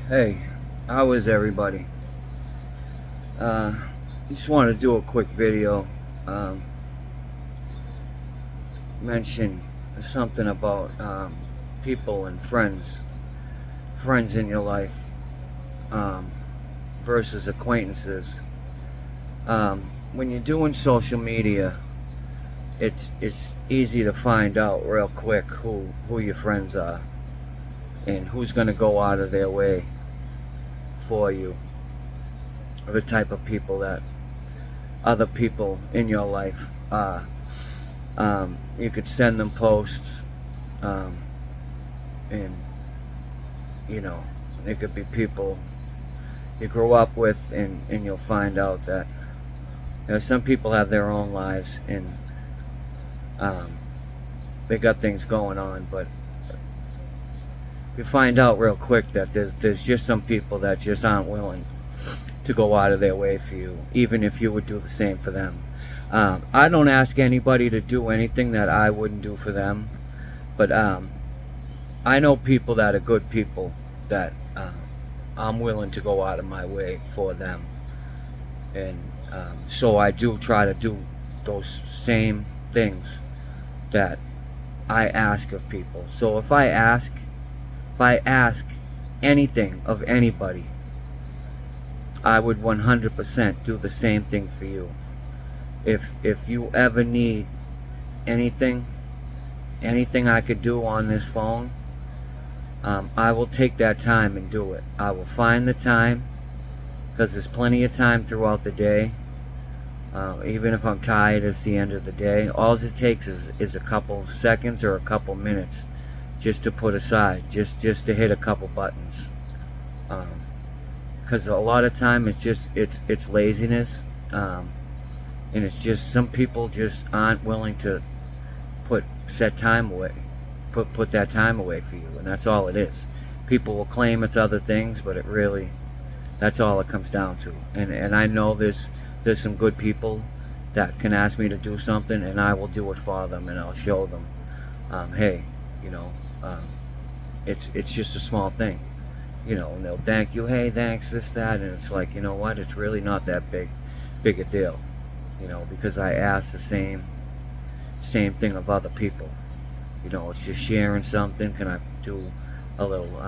Hey, how is everybody? Uh, just want to do a quick video. Um, Mention something about people and friends in your life um, versus acquaintances. When you're doing social media, it's easy to find out real quick who your friends are and who's going to go out of their way for you, or the type of people that other people in your life are. You could send them posts, um, and you know, it could be people you grew up with, and you'll find out that some people have their own lives and um, they got things going on, but you find out real quick that there's just some people that just aren't willing to go out of their way for you, even if you would do the same for them. I don't ask anybody to do anything that I wouldn't do for them, but I know people that are good people that I'm willing to go out of my way for them, and so I do try to do those same things that I ask of people. So if I ask anything of anybody, I would 100% do the same thing for you. If you ever need anything I could do on this phone, I will take that time and do it. I will find the time, because there's plenty of time throughout the day. Even if I'm tired, it's the end of the day. All it takes is a couple seconds or a couple minutes just to put aside, just to hit a couple buttons. Because a lot of time it's laziness, and it's just some people just aren't willing to put that time away for you, and that's all it is. People will claim it's other things, but it really, that's all it comes down to. And I know there's some good people that can ask me to do something, and I will do it for them, and I'll show them, hey, it's just a small thing, and they'll thank you, hey, thanks, this, that, and it's like, you know what, it's really not that big a deal, because I ask the same thing of other people. It's just sharing something. Can I do a little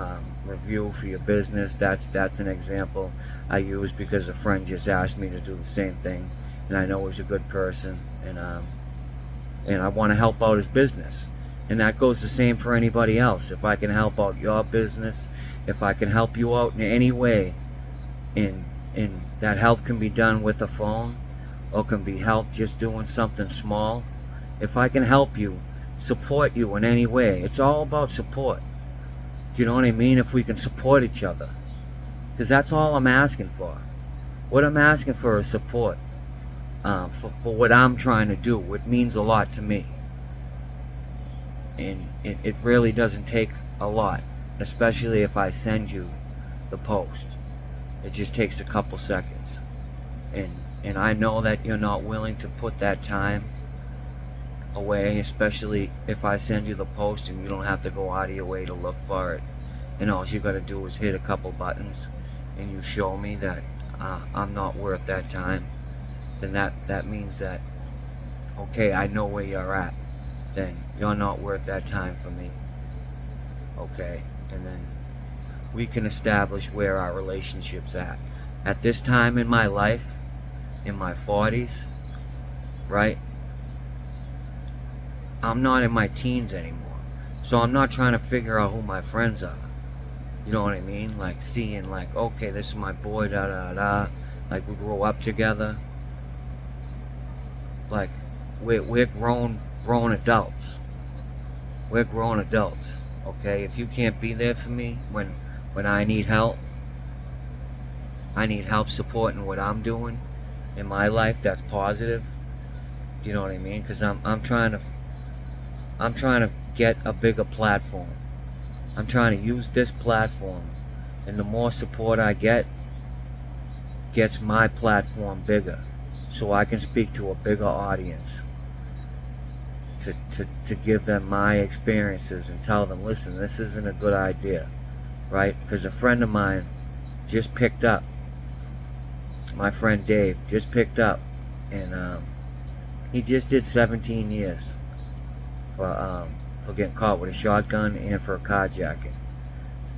review for your business? That's an example I use because a friend just asked me to do the same thing, and I know he's a good person, and I want to help out his business. And that goes the same for anybody else. If I can help out your business, if I can help you out in any way, and that help can be done with a phone, or can be helped just doing something small. If I can help you, support you in any way, it's all about support. Do you know what I mean? If we can support each other, because that's all I'm asking for. What I'm asking for is support, for what I'm trying to do. It means a lot to me, and it really doesn't take a lot, especially if I send you the post. It just takes a couple seconds, and I know that you're not willing to put that time away, especially if I send you the post and you don't have to go out of your way to look for it, and all you got to do is hit a couple buttons, and you show me that I'm not worth that time. Then that means that, okay, I know where you're at. Then you're not worth that time for me. Okay, and then we can establish where our relationship's at. At this time in my life, in my 40s, right? I'm not in my teens anymore, so I'm not trying to figure out who my friends are. You know what I mean? Like seeing, like, okay, this is my boy, da da da. Like we grew up together. Like we're grown adults. We're grown adults. Okay, if you can't be there for me when I need help supporting what I'm doing in my life that's positive. Do you know what I mean? Because I'm trying to get a bigger platform. I'm trying to use this platform, and the more support I gets my platform bigger, so I can speak to a bigger audience, to give them my experiences and tell them, listen, this isn't a good idea. right? Because a friend of mine just picked up, my friend Dave just picked up, and he just did 17 years for getting caught with a shotgun and for a carjacking.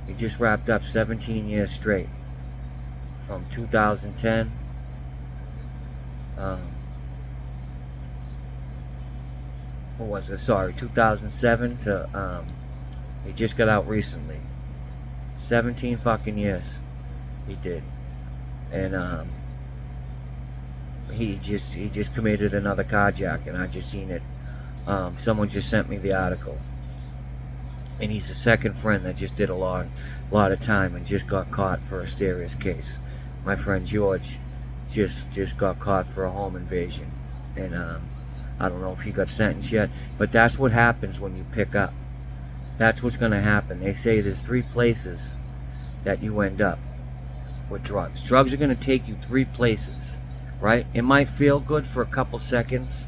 He just wrapped up 17 years straight from 2010. What was it? Sorry, 2007 to he just got out recently. 17 fucking years he did, and he just committed another carjacking. I just seen it. Someone just sent me the article, and he's a second friend that just did a lot of time and just got caught for a serious case. My friend George just got caught for a home invasion, and I don't know if he got sentenced yet, but that's what happens when you pick up. That's what's going to happen. They say there's 3 places that you end up with drugs. Drugs are going to take you 3 places, right? It might feel good for a couple seconds,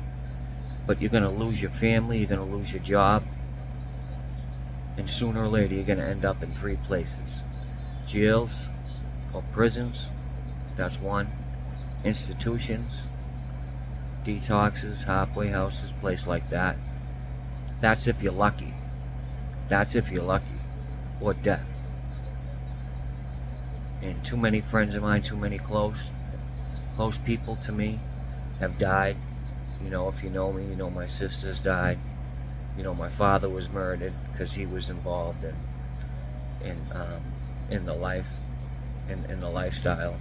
but you're going to lose your family, you're going to lose your job, and sooner or later you're going to end up in 3 places. Jails or prisons, that's 1. Institutions, detoxes, halfway houses, place like that. That's if you're lucky. That's if you're lucky. Or death. And too many friends of mine, too many close people to me have died. You know, if you know me, you know my sisters died. You know, my father was murdered because he was involved in the life, in the lifestyle.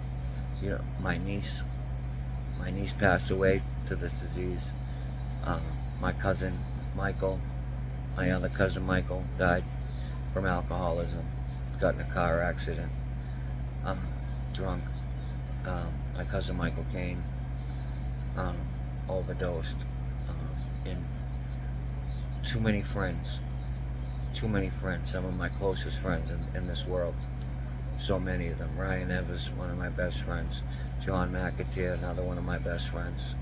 You know, my niece passed away to this disease. My cousin Michael, my other cousin Michael, died from alcoholism. Got in a car accident. Drunk. My cousin Michael Kane overdosed. And too many friends. Some of my closest friends in this world. So many of them. Ryan Evers, one of my best friends. John McAteer, another one of my best friends.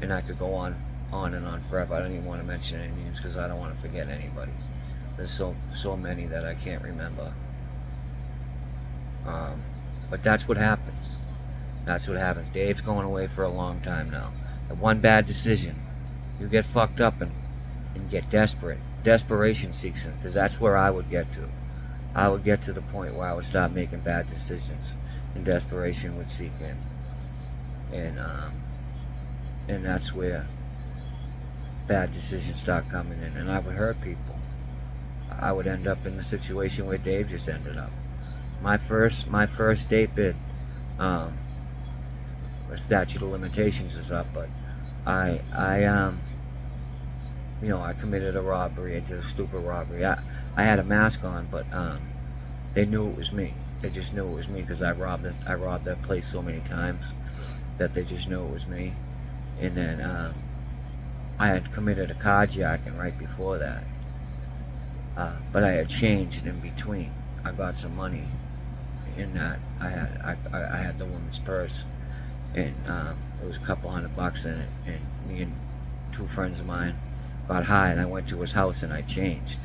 And I could go on and on forever. I don't even want to mention any names because I don't want to forget anybody. There's so many that I can't remember. But that's what happens. That's what happens. Dave's going away for a long time now. And one bad decision, you get fucked up and get desperate. Desperation seeks in, because that's where I would get to. I would get to the point where I would stop making bad decisions, and desperation would seek in. And that's where bad decisions start coming in, and I would hurt people. I would end up in the situation where Dave just ended up. My first date bid, the statute of limitations is up, but I committed a robbery. I did a stupid robbery. I had a mask on, but they knew it was me. They just knew it was me because I robbed that place so many times that they just knew it was me. And then I had committed a carjacking right before that, but I had changed in between. I got some money in that. I had the woman's purse, and it was a couple $100 in it. And me and 2 friends of mine got high, and I went to his house and I changed.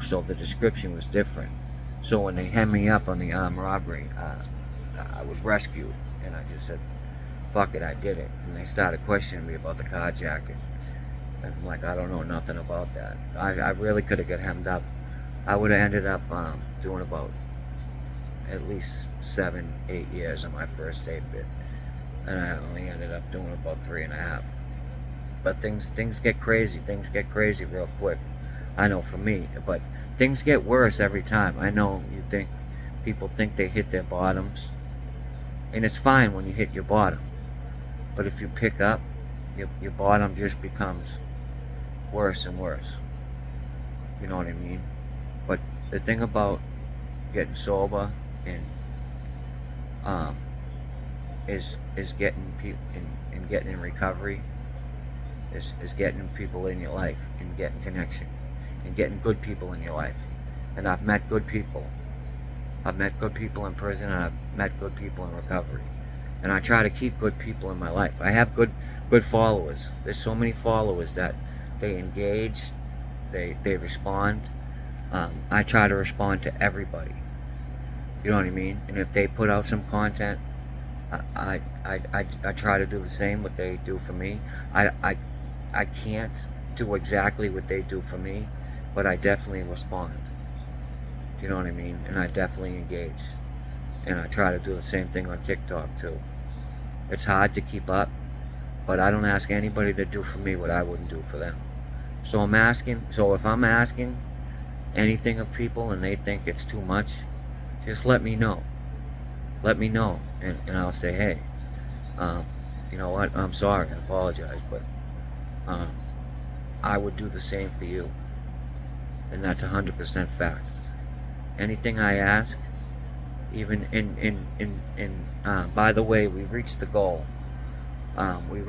So the description was different. So when they hemmed me up on the armed robbery, I was rescued, and I just said, fuck it, I did it. And they started questioning me about the carjacking. And I'm like, I don't know nothing about that. I really could have got hemmed up. I would have ended up doing about at least 7-8 years on my first date bid. And I only ended up doing about 3.5. But things get crazy. Things get crazy real quick. I know for me, but things get worse every time. I know people think they hit their bottoms, and it's fine when you hit your bottom. But if you pick up, your bottom just becomes worse and worse. You know what I mean? But the thing about getting sober and is getting people and getting in recovery is getting people in your life and getting connection and getting good people in your life. And I've met good people. I've met good people in prison, and I've met good people in recovery. And I try to keep good people in my life. I have good followers. There's so many followers that they engage, they respond, I try to respond to everybody. You know what I mean? And if they put out some content, I try to do the same what they do for me. I can't do exactly what they do for me, but I definitely respond. You know what I mean? And I definitely engage. And I try to do the same thing on TikTok too. It's hard to keep up, but I don't ask anybody to do for me what I wouldn't do for them. So if I'm asking anything of people and they think it's too much, just let me know. Let me know, and I'll say, hey, you know what, I'm sorry, I apologize, but I would do the same for you. And that's 100% fact. Anything I ask, even by the way, we reached the goal. With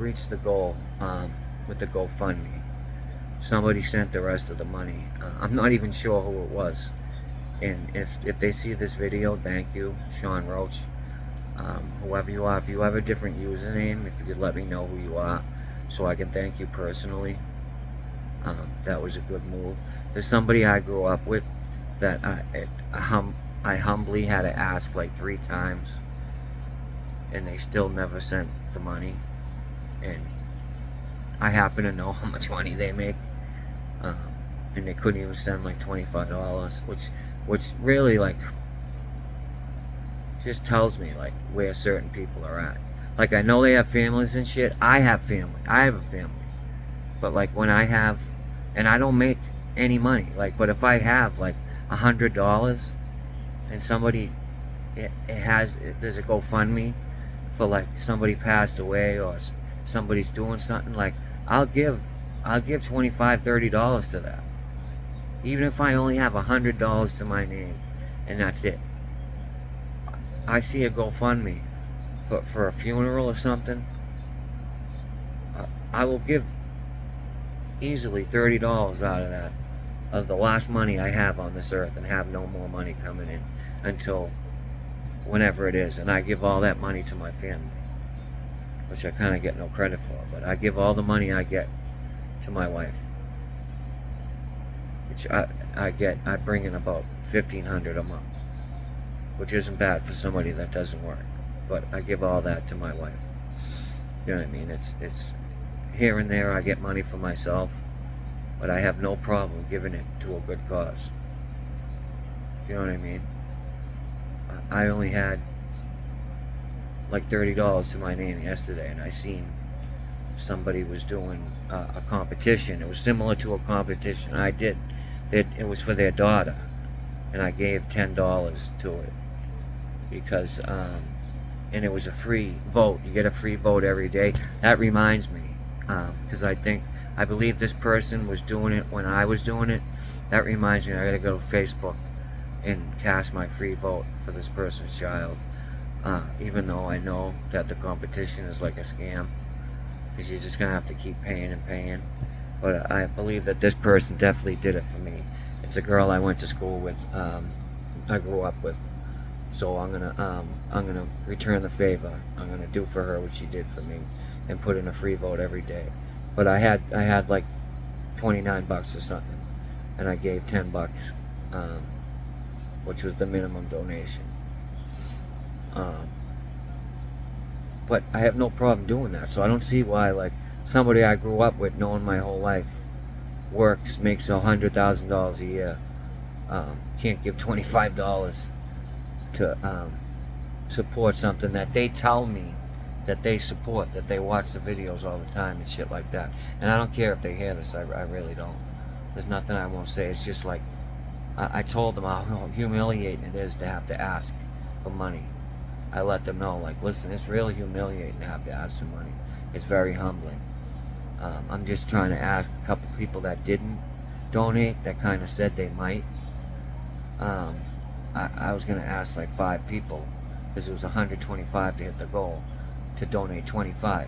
the GoFundMe. Somebody sent the rest of the money. I'm not even sure who it was. And if they see this video, thank you, Sean Roach. Whoever you are, if you have a different username, if you could let me know who you are, so I can thank you personally. That was a good move. There's somebody I grew up with that I humbly had to ask like 3 times, and they still never sent the money. And I happen to know how much money they make, and they couldn't even send like $25, which really like just tells me like where certain people are at. Like, I know they have families and shit. I have family. I have a family. But like when I have, and I don't make any money. Like, but if I have like $100 and somebody there's a GoFundMe for like somebody passed away or somebody's doing something, like I'll give $25, $30 to that. Even if I only have $100 to my name and that's it. I see a GoFundMe for a funeral or something, I will give easily $30 out of that, of the last money I have on this earth, and have no more money coming in until whenever it is. And I give all that money to my family, which I kind of get no credit for, but I give all the money I get to my wife, which I bring in about $1,500 a month, which isn't bad for somebody that doesn't work. But I give all that to my wife. You know what I mean? It's here and there I get money for myself, but I have no problem giving it to a good cause. You know what I mean? I only had like $30 to my name yesterday, and I seen somebody was doing a competition. It was similar to a competition I did. It was for their daughter, and I gave $10 to it because and it was a free vote. You get a free vote every day. That reminds me, because I believe this person was doing it when I was doing it. That reminds me, I gotta go to Facebook and cast my free vote for this person's child, even though I know that the competition is like a scam, because you're just gonna have to keep paying and paying. But I believe that this person definitely did it for me. It's a girl I went to school with, I grew up with. So I'm gonna return the favor. I'm gonna do for her what she did for me, and put in a free vote every day. But I had like $29 or something, and I gave $10, which was the minimum donation. But I have no problem doing that. So I don't see why like somebody I grew up with, knowing my whole life, makes $100,000 a year, can't give $25 to support something that they tell me that they support, that they watch the videos all the time and shit like that. And I don't care if they hear this, I really don't. There's nothing I won't say. It's just like, I told them how humiliating it is to have to ask for money. I let them know, like, listen, it's really humiliating to have to ask for money. It's very humbling. I'm just trying to ask a couple people that didn't donate, that kind of said they might. I was going to ask like 5 people, because it was 125 to hit the goal, to donate 25.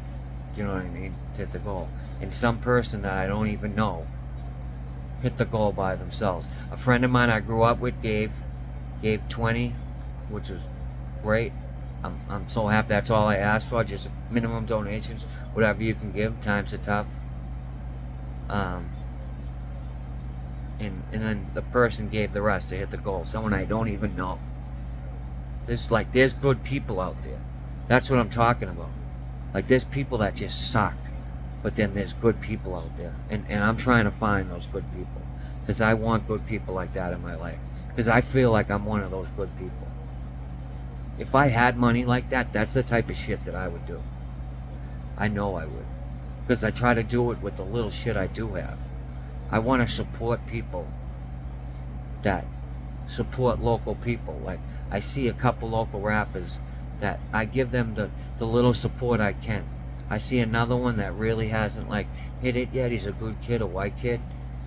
Do you know what I mean? To hit the goal. And some person that I don't even know hit the goal by themselves. A friend of mine I grew up with gave 20, which was great. I'm so happy. That's all I asked for, just minimum donations, whatever you can give. Times are tough. and then the person gave the rest to hit the goal. Someone I don't even know. There's good people out there. That's what I'm talking about. Like, there's people that just suck, but then there's good people out there, and I'm trying to find those good people, because I want good people like that in my life, because I feel like I'm one of those good people. If I had money like that, that's the type of shit that I would do. I know I would, because I try to do it with the little shit I do have. I want to support people that support local people. Like, I see a couple local rappers that I give them the little support I can. I see another one that really hasn't like hit it yet. He's a good kid, a white kid,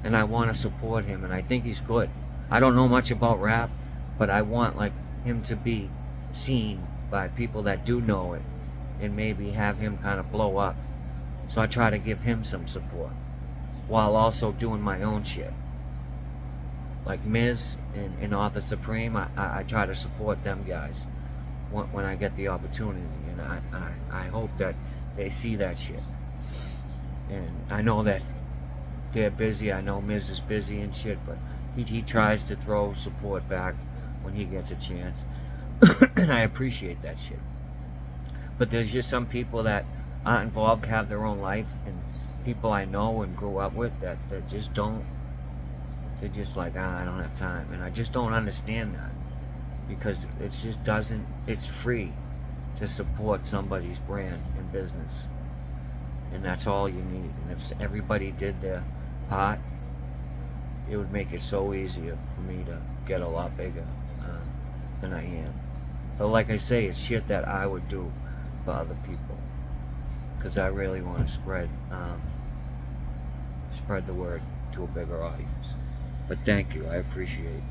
and I want to support him, and I think he's good. I don't know much about rap, but I want like him to be seen by people that do know it, and maybe have him kind of blow up. So I try to give him some support while also doing my own shit. Like Miz and Arthur Supreme, I try to support them guys when I get the opportunity, and I hope that they see that shit. And I know that they're busy. I know Miz is busy and shit, but he tries to throw support back when he gets a chance. And I appreciate that shit. But there's just some people that aren't involved, have their own life, and people I know and grew up with that just don't. They're just like, I don't have time. And I just don't understand that, because it just doesn't, it's free to support somebody's brand and business. And that's all you need. And if everybody did their part, it would make it so easier for me to get a lot bigger than I am. But like I say, it's shit that I would do for other people, because I really want to spread the word to a bigger audience. But thank you. I appreciate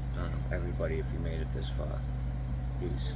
everybody if you made it this far. Peace.